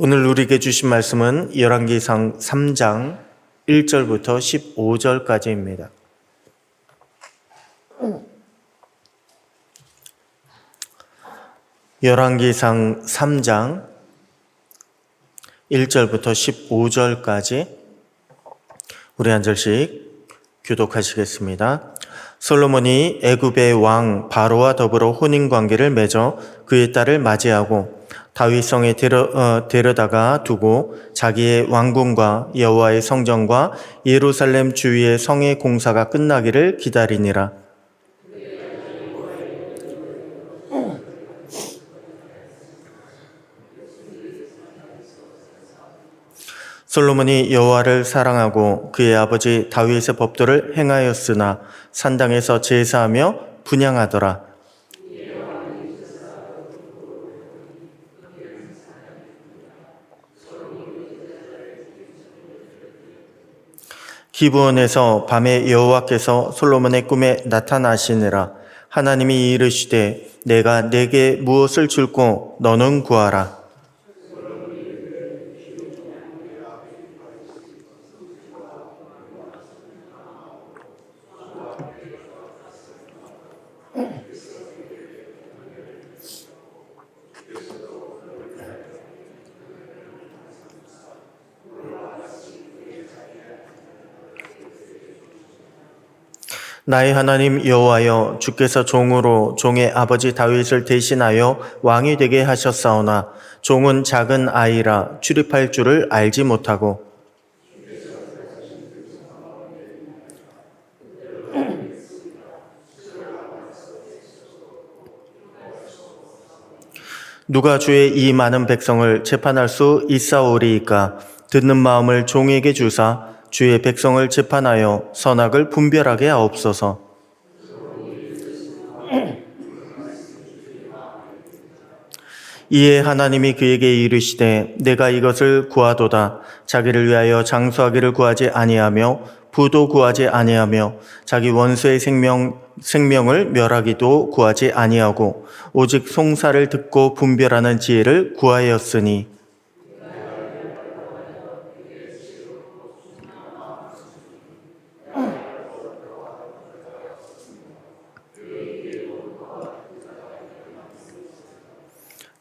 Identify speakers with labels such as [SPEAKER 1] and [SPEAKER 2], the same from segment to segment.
[SPEAKER 1] 오늘 우리에게 주신 말씀은 열왕기상 3장 1절부터 15절까지입니다. 열왕기상 3장 1절부터 15절까지 우리 한 절씩 교독하시겠습니다. 솔로몬이 애굽의 왕 바로와 더불어 혼인관계를 맺어 그의 딸을 맞이하고 다윗성에 데려다가 두고 자기의 왕궁과 여호와의 성전과 예루살렘 주위의 성의 공사가 끝나기를 기다리니라. 솔로몬이 여호와를 사랑하고 그의 아버지 다윗의 법도를 행하였으나 산당에서 제사하며 분향하더라. 기브온에서 밤에 여호와께서 솔로몬의 꿈에 나타나시니라. 하나님이 이르시되 내가 네게 무엇을 줄고 너는 구하라. 나의 하나님 여호와여, 주께서 종으로 종의 아버지 다윗을 대신하여 왕이 되게 하셨사오나 종은 작은 아이라 출입할 줄을 알지 못하고 누가 주의 이 많은 백성을 재판할 수 있사오리이까. 듣는 마음을 종에게 주사 주의 백성을 재판하여 선악을 분별하게 하옵소서. 이에 하나님이 그에게 이르시되 내가 이것을 구하도다. 자기를 위하여 장수하기를 구하지 아니하며 부도 구하지 아니하며 자기 원수의 생명을 멸하기도 구하지 아니하고 오직 송사를 듣고 분별하는 지혜를 구하였으니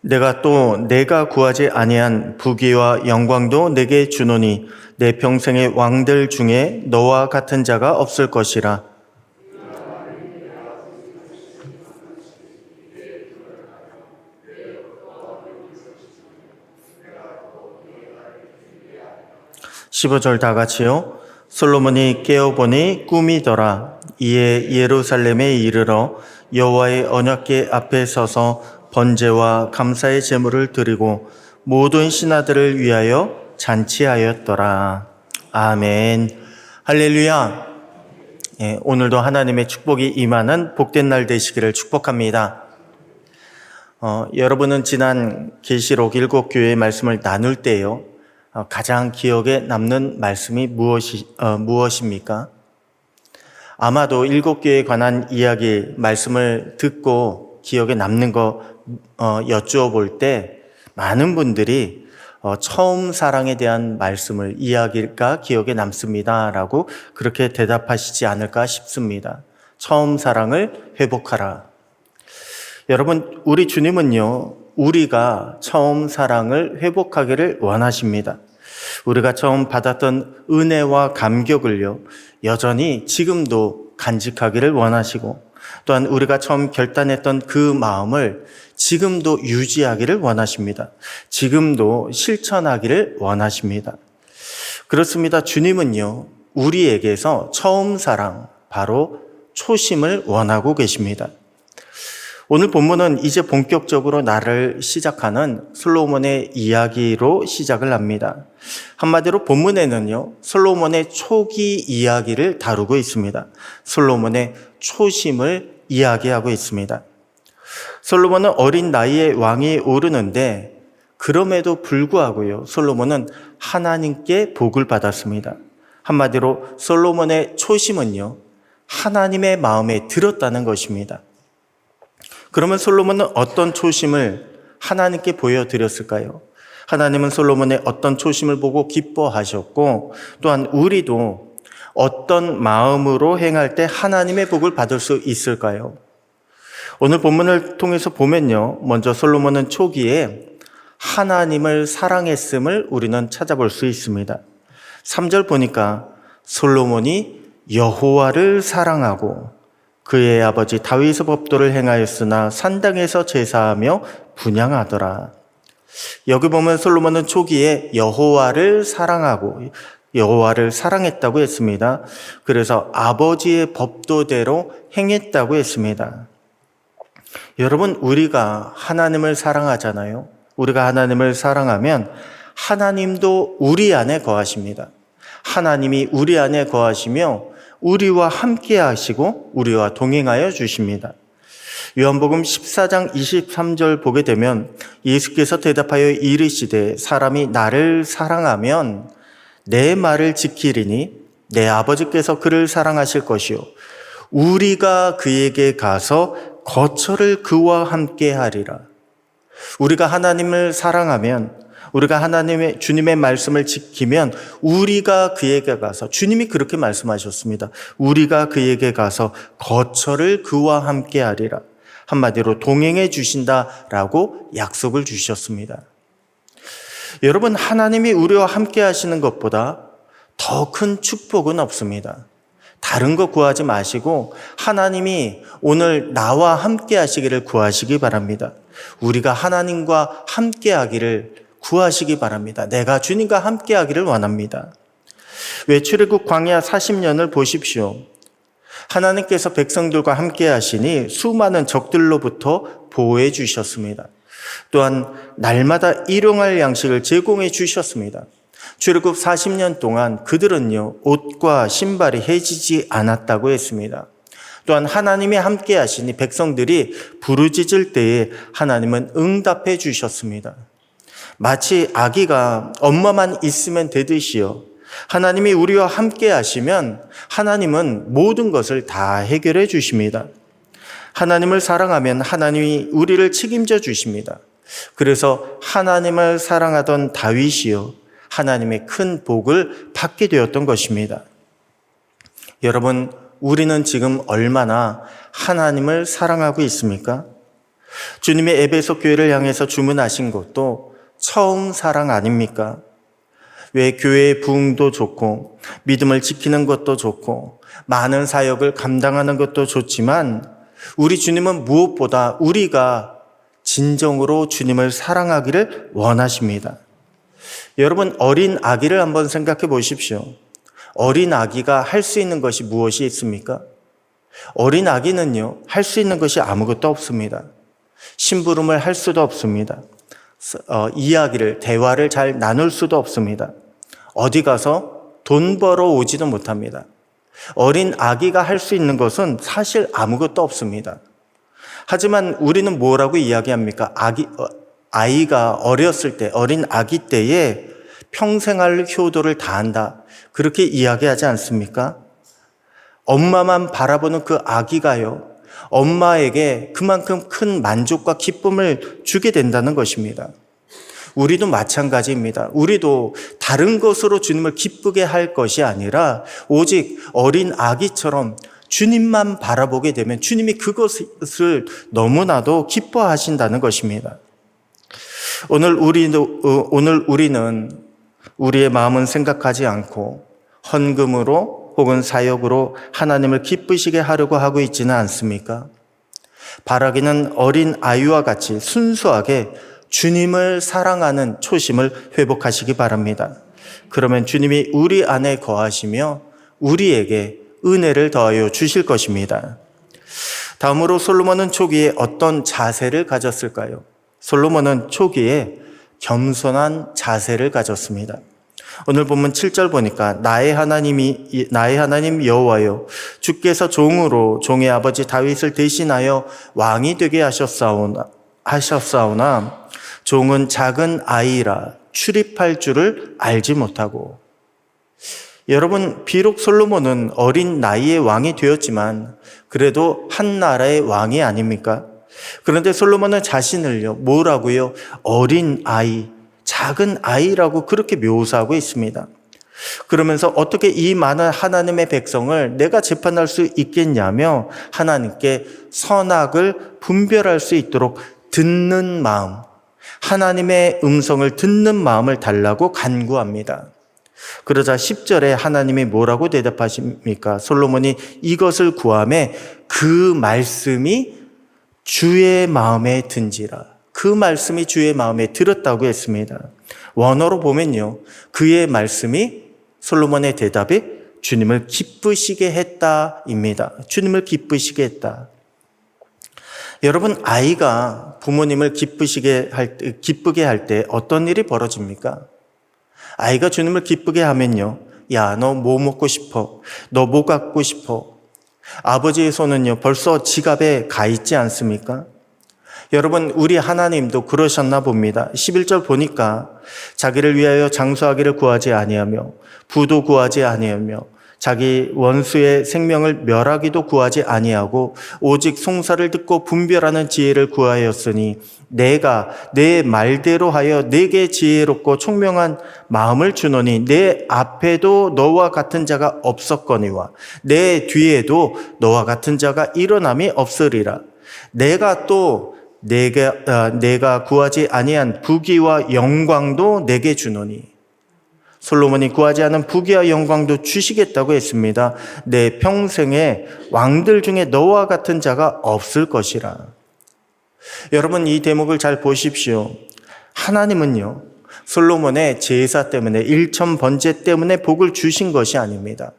[SPEAKER 1] 내가 구하지 아니한 부귀와 영광도 내게 주노니 내 평생의 왕들 중에 너와 같은 자가 없을 것이라. (15절) 다 같이요. 솔로몬이 깨어보니 꿈이더라. 이에 예루살렘에 이르러 여호와의 언약궤 앞에 서서 번제와 감사의 제물을 드리고 모든 신하들을 위하여 잔치하였더라. 아멘. 할렐루야. 오늘도 하나님의 축복이 임하는 복된 날 되시기를 축복합니다. 여러분은 지난 계시록 7교회의 말씀을 나눌 때요, 가장 기억에 남는 말씀이 무엇입니까? 아마도 7교회에 관한 이야기 말씀을 듣고 기억에 남는 거 여쭈어 볼 때 많은 분들이 처음 사랑에 대한 말씀을 이야기가 기억에 남습니다라고 그렇게 대답하시지 않을까 싶습니다. 처음 사랑을 회복하라. 여러분, 우리 주님은요, 우리가 처음 사랑을 회복하기를 원하십니다. 우리가 처음 받았던 은혜와 감격을요, 여전히 지금도 간직하기를 원하시고, 또한 우리가 처음 결단했던 그 마음을 지금도 유지하기를 원하십니다. 지금도 실천하기를 원하십니다. 그렇습니다. 주님은요, 우리에게서 처음 사랑, 바로 초심을 원하고 계십니다. 오늘 본문은 이제 본격적으로 나를 시작하는 솔로몬의 이야기로 시작을 합니다. 한마디로 본문에는요, 솔로몬의 초기 이야기를 다루고 있습니다. 솔로몬의 초심을 이야기하고 있습니다. 솔로몬은 어린 나이에 왕이 오르는데 그럼에도 불구하고요, 솔로몬은 하나님께 복을 받았습니다. 한마디로 솔로몬의 초심은요, 하나님의 마음에 들었다는 것입니다. 그러면 솔로몬은 어떤 초심을 하나님께 보여드렸을까요? 하나님은 솔로몬의 어떤 초심을 보고 기뻐하셨고, 또한 우리도 어떤 마음으로 행할 때 하나님의 복을 받을 수 있을까요? 오늘 본문을 통해서 보면요, 먼저 솔로몬은 초기에 하나님을 사랑했음을 우리는 찾아볼 수 있습니다. 3절 보니까 솔로몬이 여호와를 사랑하고 그의 아버지 다윗의 법도를 행하였으나 산당에서 제사하며 분향하더라. 여기 보면 솔로몬은 초기에 여호와를 사랑하고 여호와를 사랑했다고 했습니다. 그래서 아버지의 법도대로 행했다고 했습니다. 여러분, 우리가 하나님을 사랑하잖아요. 우리가 하나님을 사랑하면 하나님도 우리 안에 거하십니다. 하나님이 우리 안에 거하시며 우리와 함께 하시고 우리와 동행하여 주십니다. 요한복음 14장 23절 보게 되면 예수께서 대답하여 이르시되 사람이 나를 사랑하면 내 말을 지키리니 내 아버지께서 그를 사랑하실 것이요 우리가 그에게 가서 거처를 그와 함께 하리라. 우리가 하나님을 사랑하면, 우리가 하나님의 주님의 말씀을 지키면 우리가 그에게 가서, 주님이 그렇게 말씀하셨습니다. 우리가 그에게 가서 거처를 그와 함께 하리라. 한마디로 동행해 주신다라고 약속을 주셨습니다. 여러분, 하나님이 우리와 함께 하시는 것보다 더 큰 축복은 없습니다. 다른 거 구하지 마시고 하나님이 오늘 나와 함께 하시기를 구하시기 바랍니다. 우리가 하나님과 함께 하기를 구하시기 바랍니다. 내가 주님과 함께 하기를 원합니다. 외출애굽 광야 40년을 보십시오. 하나님께서 백성들과 함께 하시니 수많은 적들로부터 보호해 주셨습니다. 또한 날마다 일용할 양식을 제공해 주셨습니다. 출애굽 40년 동안 그들은요, 옷과 신발이 해지지 않았다고 했습니다. 또한 하나님이 함께 하시니 백성들이 부르짖을 때에 하나님은 응답해 주셨습니다. 마치 아기가 엄마만 있으면 되듯이요, 하나님이 우리와 함께 하시면 하나님은 모든 것을 다 해결해 주십니다. 하나님을 사랑하면 하나님이 우리를 책임져 주십니다. 그래서 하나님을 사랑하던 다윗이요, 하나님의 큰 복을 받게 되었던 것입니다. 여러분, 우리는 지금 얼마나 하나님을 사랑하고 있습니까? 주님의 에베소 교회를 향해서 주문하신 것도 처음 사랑 아닙니까? 왜 교회의 부흥도 좋고 믿음을 지키는 것도 좋고 많은 사역을 감당하는 것도 좋지만 우리 주님은 무엇보다 우리가 진정으로 주님을 사랑하기를 원하십니다. 여러분, 어린 아기를 한번 생각해 보십시오. 어린 아기가 할 수 있는 것이 무엇이 있습니까? 어린 아기는요, 할 수 있는 것이 아무것도 없습니다. 심부름을 할 수도 없습니다. 이야기를, 대화를 잘 나눌 수도 없습니다. 어디 가서 돈 벌어 오지도 못합니다. 어린 아기가 할 수 있는 것은 사실 아무것도 없습니다. 하지만 우리는 뭐라고 이야기합니까? 아이가 어렸을 때, 어린 아기 때에 평생 할 효도를 다한다. 그렇게 이야기하지 않습니까? 엄마만 바라보는 그 아기가요, 엄마에게 그만큼 큰 만족과 기쁨을 주게 된다는 것입니다. 우리도 마찬가지입니다. 우리도 다른 것으로 주님을 기쁘게 할 것이 아니라 오직 어린 아기처럼 주님만 바라보게 되면 주님이 그것을 너무나도 기뻐하신다는 것입니다. 오늘 우리는 우리의 마음은 생각하지 않고 헌금으로 혹은 사역으로 하나님을 기쁘시게 하려고 하고 있지는 않습니까? 바라기는 어린 아이와 같이 순수하게 주님을 사랑하는 초심을 회복하시기 바랍니다. 그러면 주님이 우리 안에 거하시며 우리에게 은혜를 더하여 주실 것입니다. 다음으로 솔로몬은 초기에 어떤 자세를 가졌을까요? 솔로몬은 초기에 겸손한 자세를 가졌습니다. 오늘 본문 7절 보니까 나의 하나님 여호와여 주께서 종으로 종의 아버지 다윗을 대신하여 왕이 되게 하셨사오나 종은 작은 아이라 출입할 줄을 알지 못하고. 여러분, 비록 솔로몬은 어린 나이에 왕이 되었지만 그래도 한 나라의 왕이 아닙니까? 그런데 솔로몬은 자신을요, 뭐라고요? 어린 아이, 작은 아이라고 그렇게 묘사하고 있습니다. 그러면서 어떻게 이 많은 하나님의 백성을 내가 재판할 수 있겠냐며 하나님께 선악을 분별할 수 있도록 듣는 마음, 하나님의 음성을 듣는 마음을 달라고 간구합니다. 그러자 10절에 하나님이 뭐라고 대답하십니까? 솔로몬이 이것을 구하매 그 말씀이 주의 마음에 든지라. 그 말씀이 주의 마음에 들었다고 했습니다. 원어로 보면요, 그의 말씀이 솔로몬의 대답이 주님을 기쁘시게 했다입니다. 주님을 기쁘시게 했다. 여러분, 아이가 부모님을 기쁘게 할 때 어떤 일이 벌어집니까? 아이가 주님을 기쁘게 하면요, 야, 너 뭐 먹고 싶어? 너 뭐 갖고 싶어? 아버지의 손은요, 벌써 지갑에 가 있지 않습니까? 여러분, 우리 하나님도 그러셨나 봅니다. 11절 보니까 자기를 위하여 장수하기를 구하지 아니하며 부도 구하지 아니하며 자기 원수의 생명을 멸하기도 구하지 아니하고 오직 송사를 듣고 분별하는 지혜를 구하였으니 내가 내 말대로 하여 내게 지혜롭고 총명한 마음을 주노니 내 앞에도 너와 같은 자가 없었거니와 내 뒤에도 너와 같은 자가 일어남이 없으리라. 내가 구하지 아니한 부귀와 영광도 내게 주노니. 솔로몬이 구하지 않은 부귀와 영광도 주시겠다고 했습니다. 내 평생에 왕들 중에 너와 같은 자가 없을 것이라. 여러분, 이 대목을 잘 보십시오. 하나님은요, 솔로몬의 제사 때문에, 일천 번제 때문에 복을 주신 것이 아닙니다.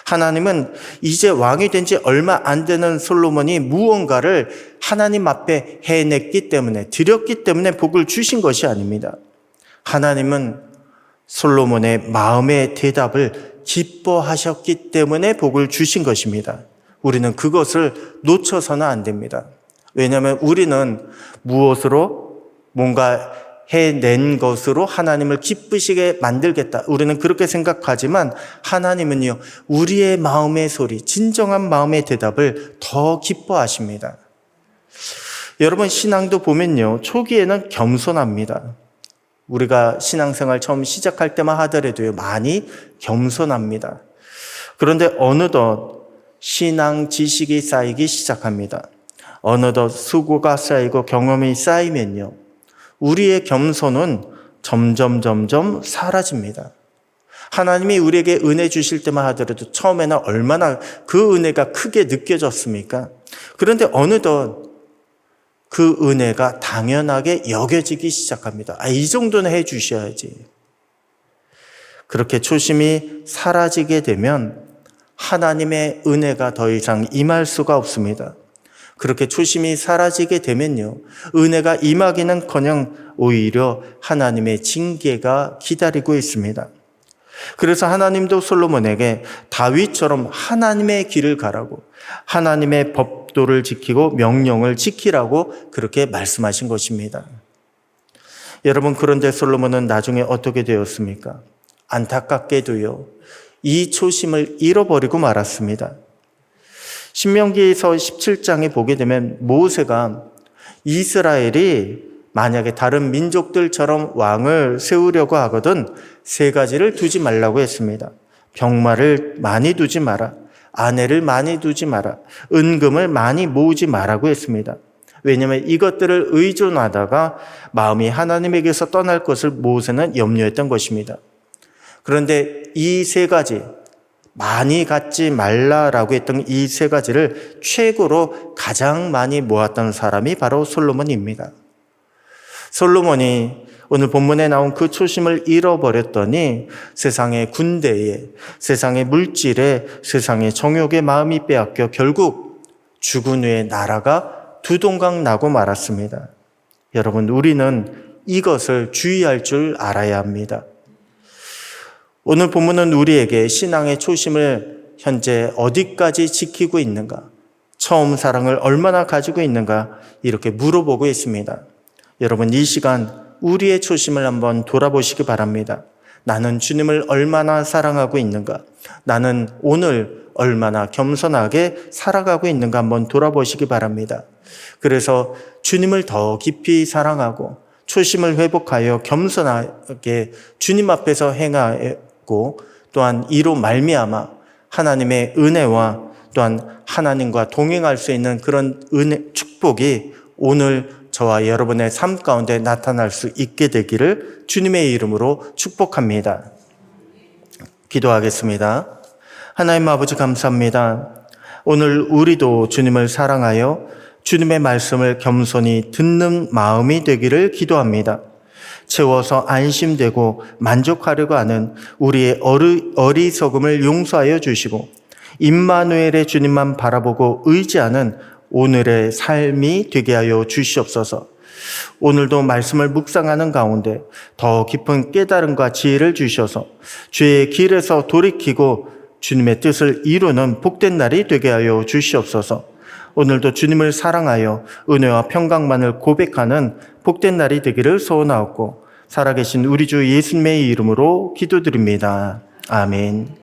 [SPEAKER 1] 하나님은 이제 왕이 된 지 얼마 안 되는 솔로몬이 무언가를 하나님 앞에 해냈기 때문에, 드렸기 때문에 복을 주신 것이 아닙니다. 하나님은 솔로몬의 마음의 대답을 기뻐하셨기 때문에 복을 주신 것입니다. 우리는 그것을 놓쳐서는 안 됩니다. 왜냐하면 우리는 무엇으로 뭔가 해낸 것으로 하나님을 기쁘시게 만들겠다. 우리는 그렇게 생각하지만 하나님은요, 우리의 마음의 소리, 진정한 마음의 대답을 더 기뻐하십니다. 여러분, 신앙도 보면요, 초기에는 겸손합니다. 우리가 신앙생활 처음 시작할 때만 하더라도요, 많이 겸손합니다. 그런데 어느덧 신앙 지식이 쌓이기 시작합니다. 어느덧 수고가 쌓이고 경험이 쌓이면요, 우리의 겸손은 점점 사라집니다. 하나님이 우리에게 은혜 주실 때만 하더라도 처음에는 얼마나 그 은혜가 크게 느껴졌습니까? 그런데 어느덧 그 은혜가 당연하게 여겨지기 시작합니다. 이 정도는 해 주셔야지. 그렇게 초심이 사라지게 되면 하나님의 은혜가 더 이상 임할 수가 없습니다. 그렇게 초심이 사라지게 되면요, 은혜가 임하기는커녕 오히려 하나님의 징계가 기다리고 있습니다. 그래서 하나님도 솔로몬에게 다윗처럼 하나님의 길을 가라고, 하나님의 법도를 지키고 명령을 지키라고 그렇게 말씀하신 것입니다. 여러분, 그런데 솔로몬은 나중에 어떻게 되었습니까? 안타깝게도요, 이 초심을 잃어버리고 말았습니다. 신명기에서 17장에 보게 되면 모세가 이스라엘이 만약에 다른 민족들처럼 왕을 세우려고 하거든 3가지를 두지 말라고 했습니다. 병마를 많이 두지 마라. 아내를 많이 두지 마라. 은금을 많이 모으지 마라고 했습니다. 왜냐하면 이것들을 의존하다가 마음이 하나님에게서 떠날 것을 모세는 염려했던 것입니다. 그런데 이 3가지, 많이 갖지 말라라고 했던 이 3가지를 최고로 가장 많이 모았던 사람이 바로 솔로몬입니다. 솔로몬이 오늘 본문에 나온 그 초심을 잃어버렸더니 세상의 군대에, 세상의 물질에, 세상의 정욕에 마음이 빼앗겨 결국 죽은 후에 나라가 두동강 나고 말았습니다. 여러분, 우리는 이것을 주의할 줄 알아야 합니다. 오늘 본문은 우리에게 신앙의 초심을 현재 어디까지 지키고 있는가, 처음 사랑을 얼마나 가지고 있는가, 이렇게 물어보고 있습니다. 여러분, 이 시간 우리의 초심을 한번 돌아보시기 바랍니다. 나는 주님을 얼마나 사랑하고 있는가, 나는 오늘 얼마나 겸손하게 살아가고 있는가 한번 돌아보시기 바랍니다. 그래서 주님을 더 깊이 사랑하고 초심을 회복하여 겸손하게 주님 앞에서 행하고 또한 이로 말미암아 하나님의 은혜와 또한 하나님과 동행할 수 있는 그런 축복이 오늘 저와 여러분의 삶 가운데 나타날 수 있게 되기를 주님의 이름으로 축복합니다. 기도하겠습니다. 하나님 아버지 감사합니다. 오늘 우리도 주님을 사랑하여 주님의 말씀을 겸손히 듣는 마음이 되기를 기도합니다. 채워서 안심되고 만족하려고 하는 우리의 어리석음을 용서하여 주시고 임마누엘의 주님만 바라보고 의지하는 오늘의 삶이 되게 하여 주시옵소서. 오늘도 말씀을 묵상하는 가운데 더 깊은 깨달음과 지혜를 주셔서 주의 길에서 돌이키고 주님의 뜻을 이루는 복된 날이 되게 하여 주시옵소서. 오늘도 주님을 사랑하여 은혜와 평강만을 고백하는 복된 날이 되기를 소원하옵고 살아계신 우리 주 예수님의 이름으로 기도드립니다. 아멘.